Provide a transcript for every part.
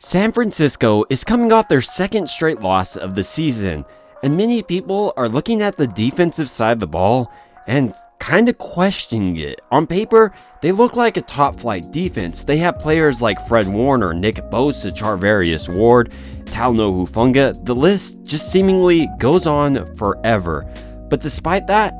San Francisco is coming off their second straight loss of the season, and many people are looking at the defensive side of the ball and kind of questioning it. On paper, they look like a top-flight defense. They have players like Fred Warner, Nick Bosa, Charvarius Ward, Talanoa Hufanga. The list just seemingly goes on forever. But despite that,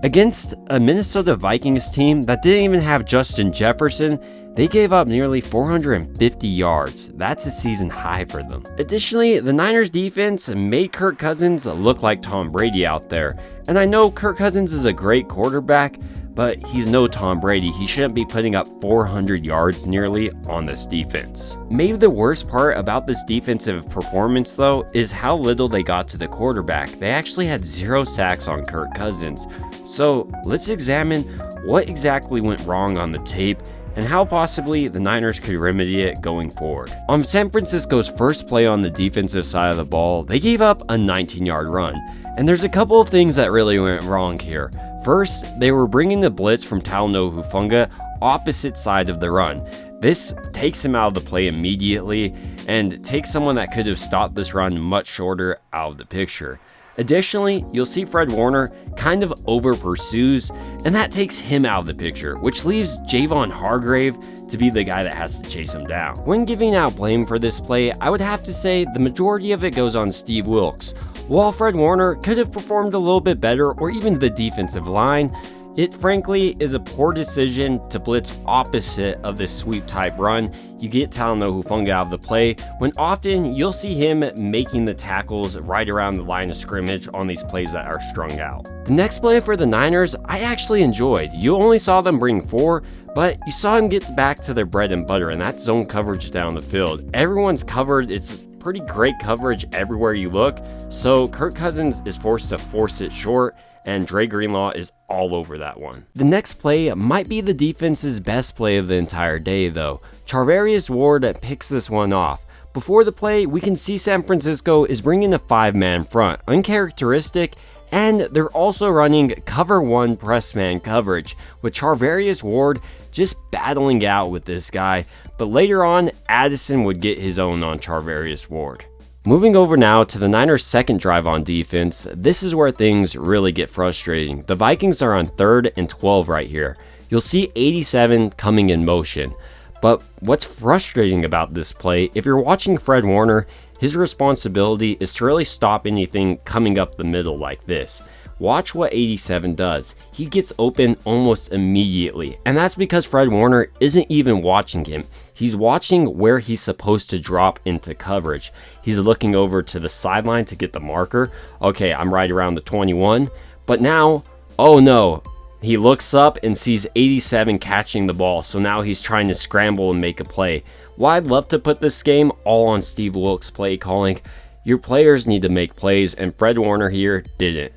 against a Minnesota Vikings team that didn't even have Justin Jefferson, they gave up nearly 450 yards. That's a season high for them. Additionally, the Niners defense made Kirk Cousins look like Tom Brady out there. And I know Kirk Cousins is a great quarterback, but he's no Tom Brady. He shouldn't be putting up 400 yards nearly on this defense. Maybe the worst part about this defensive performance though is how little they got to the quarterback. They actually had 0 sacks on Kirk Cousins. So let's examine what exactly went wrong on the tape and how possibly the Niners could remedy it going forward. On San Francisco's first play on the defensive side of the ball, they gave up a 19-yard run. And there's a couple of things that really went wrong here. First, they were bringing the blitz from Talanoa Hufanga opposite side of the run. This takes him out of the play immediately and takes someone that could have stopped this run much shorter out of the picture. Additionally, you'll see Fred Warner kind of over pursues, and that takes him out of the picture, which leaves Javon Hargrave to be the guy that has to chase him down. When giving out blame for this play, I would have to say the majority of it goes on Steve Wilks. While Fred Warner could have performed a little bit better, or even the defensive line, it frankly is a poor decision to blitz opposite of this sweep type run. You get Talanoa Hufanga out of the play when often you'll see him making the tackles right around the line of scrimmage on these plays that are strung out. The next play for the Niners I actually enjoyed. You only saw them bring 4, but you saw him get back to their bread and butter, and that's zone coverage down the field. Everyone's covered. It's pretty great coverage everywhere you look, so Kirk Cousins is forced to force it short, and Dre Greenlaw is all over that one. The next play might be the defense's best play of the entire day though. Charvarius Ward picks this one off. Before the play, we can see San Francisco is bringing a 5-man front, uncharacteristic, and they're also running cover 1 press man coverage, with Charvarius Ward just battling out with this guy, but later on, Addison would get his own on Charvarius Ward. Moving over now to the Niners' second drive on defense, this is where things really get frustrating. The Vikings are on 3rd and 12 right here. You'll see 87 coming in motion. But what's frustrating about this play, if you're watching Fred Warner, his responsibility is to really stop anything coming up the middle like this. Watch what 87 does. He gets open almost immediately, and that's because Fred Warner isn't even watching him. He's watching where he's supposed to drop into coverage. He's looking over to the sideline to get the marker. Okay, I'm right around the 21, but now, oh no, he looks up and sees 87 catching the ball, so now he's trying to scramble and make a play. Well, I'd love to put this game all on Steve Wilks' play calling. Your players need to make plays, and Fred Warner here didn't.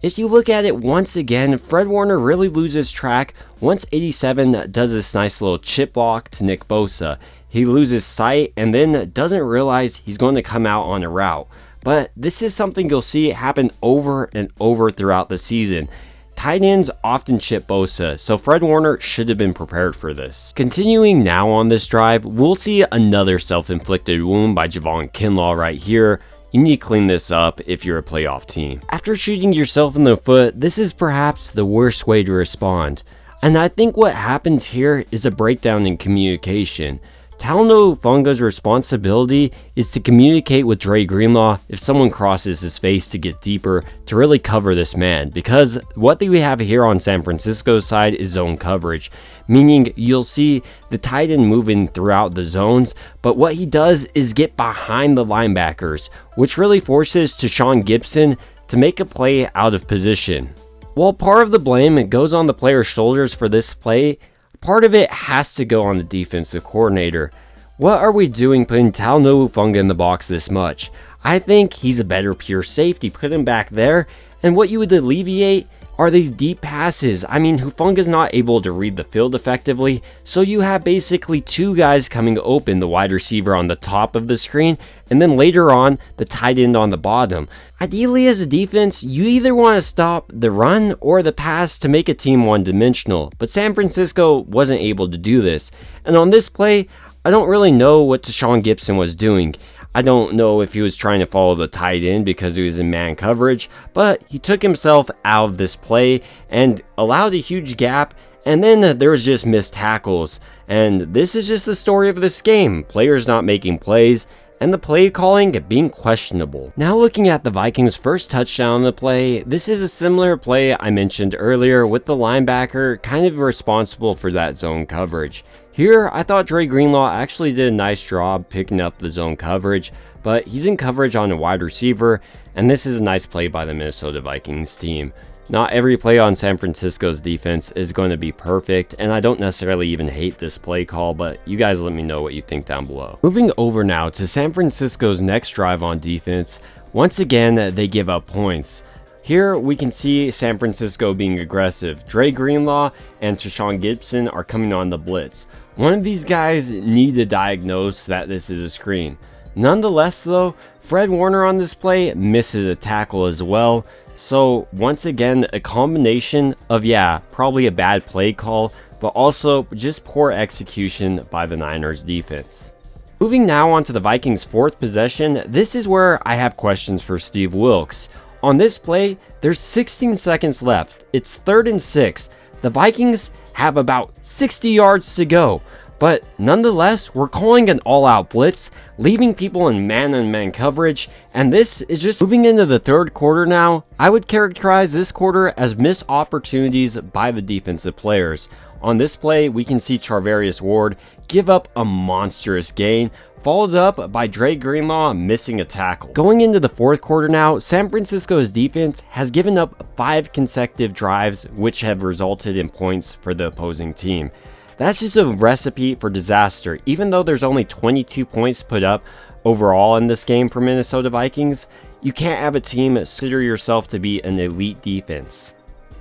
If you look at it once again, Fred Warner really loses track once 87 does this nice little chip block to Nick Bosa. He loses sight and then doesn't realize he's going to come out on a route. But this is something you'll see happen over and over throughout the season. Tight ends often chip Bosa, so Fred Warner should have been prepared for this. Continuing now on this drive, we'll see another self-inflicted wound by Javon Kinlaw right here. You need to clean this up if you're a playoff team. After shooting yourself in the foot, this is perhaps the worst way to respond. And I think what happens here is a breakdown in communication. Talanoa Hufanga's responsibility is to communicate with Dre Greenlaw if someone crosses his face to get deeper to really cover this man, because what we have here on San Francisco's side is zone coverage, meaning you'll see the tight end moving throughout the zones, but what he does is get behind the linebackers, which really forces Tashaun Gipson to make a play out of position. While part of the blame goes on the player's shoulders for this play, part of it has to go on the defensive coordinator. What are we doing putting Talanoa Hufanga in the box this much? I think he's a better pure safety. Put him back there, and what you would alleviate are these deep passes. I mean, Hufanga's not able to read the field effectively, so you have basically 2 guys coming open, the wide receiver on the top of the screen, and then later on, the tight end on the bottom. Ideally, as a defense, you either want to stop the run or the pass to make a team one-dimensional, but San Francisco wasn't able to do this. And on this play, I don't really know what Tashawn Gibson was doing. I don't know if he was trying to follow the tight end because he was in man coverage, but he took himself out of this play and allowed a huge gap, and then there was just missed tackles. And this is just the story of this game. Players not making plays, and the play calling being questionable. Now looking at the Vikings' first touchdown on the play, this is a similar play I mentioned earlier with the linebacker kind of responsible for that zone coverage. Here, I thought Dre Greenlaw actually did a nice job picking up the zone coverage, but he's in coverage on a wide receiver, and this is a nice play by the Minnesota Vikings team. Not every play on San Francisco's defense is going to be perfect, and I don't necessarily even hate this play call, but you guys let me know what you think down below. Moving over now to San Francisco's next drive on defense, once again, they give up points. Here we can see San Francisco being aggressive. Dre Greenlaw and Tashawn Gibson are coming on the blitz. One of these guys need to diagnose that this is a screen. Nonetheless though, Fred Warner on this play misses a tackle as well. So once again, a combination of, probably a bad play call, but also just poor execution by the Niners defense. Moving now on to the Vikings' fourth possession, this is where I have questions for Steve Wilks. On this play, there's 16 seconds left. It's 3rd and 6. The Vikings have about 60 yards to go. But nonetheless, we're calling an all-out blitz, leaving people in man-on-man coverage, and this is just moving into the third quarter now. I would characterize this quarter as missed opportunities by the defensive players. On this play, we can see Charvarius Ward give up a monstrous gain, followed up by Dre Greenlaw missing a tackle. Going into the fourth quarter now, San Francisco's defense has given up 5 consecutive drives, which have resulted in points for the opposing team. That's just a recipe for disaster. Even though there's only 22 points put up overall in this game for Minnesota Vikings, you can't have a team consider yourself to be an elite defense.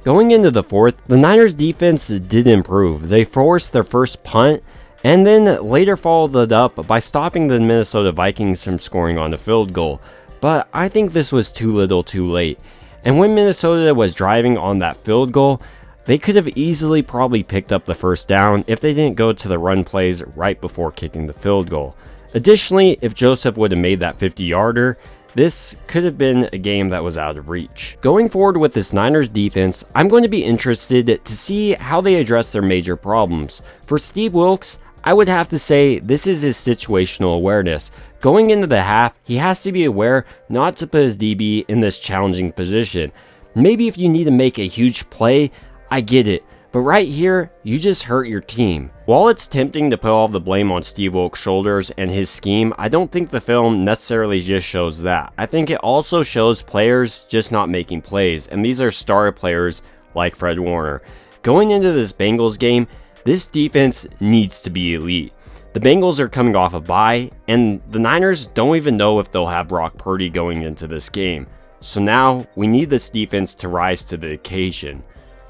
Going into the fourth, the Niners defense did improve. They forced their first punt and then later followed it up by stopping the Minnesota Vikings from scoring on a field goal. But I think this was too little too late. And when Minnesota was driving on that field goal, they could have easily probably picked up the first down if they didn't go to the run plays right before kicking the field goal. Additionally, if Joseph would have made that 50-yarder, this could have been a game that was out of reach. Going forward with this Niners defense, I'm going to be interested to see how they address their major problems. For Steve Wilks, I would have to say this is his situational awareness. Going into the half, he has to be aware not to put his DB in this challenging position. Maybe if you need to make a huge play, I get it, but right here, you just hurt your team. While it's tempting to put all the blame on Steve Wilks' shoulders and his scheme, I don't think the film necessarily just shows that. I think it also shows players just not making plays, and these are star players like Fred Warner. Going into this Bengals game, this defense needs to be elite. The Bengals are coming off a bye, and the Niners don't even know if they'll have Brock Purdy going into this game. So now, we need this defense to rise to the occasion.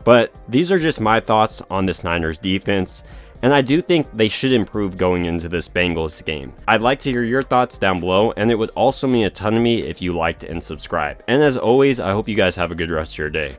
But these are just my thoughts on this Niners defense, and I do think they should improve going into this Bengals game. I'd like to hear your thoughts down below, and it would also mean a ton to me if you liked and subscribed. And as always, I hope you guys have a good rest of your day.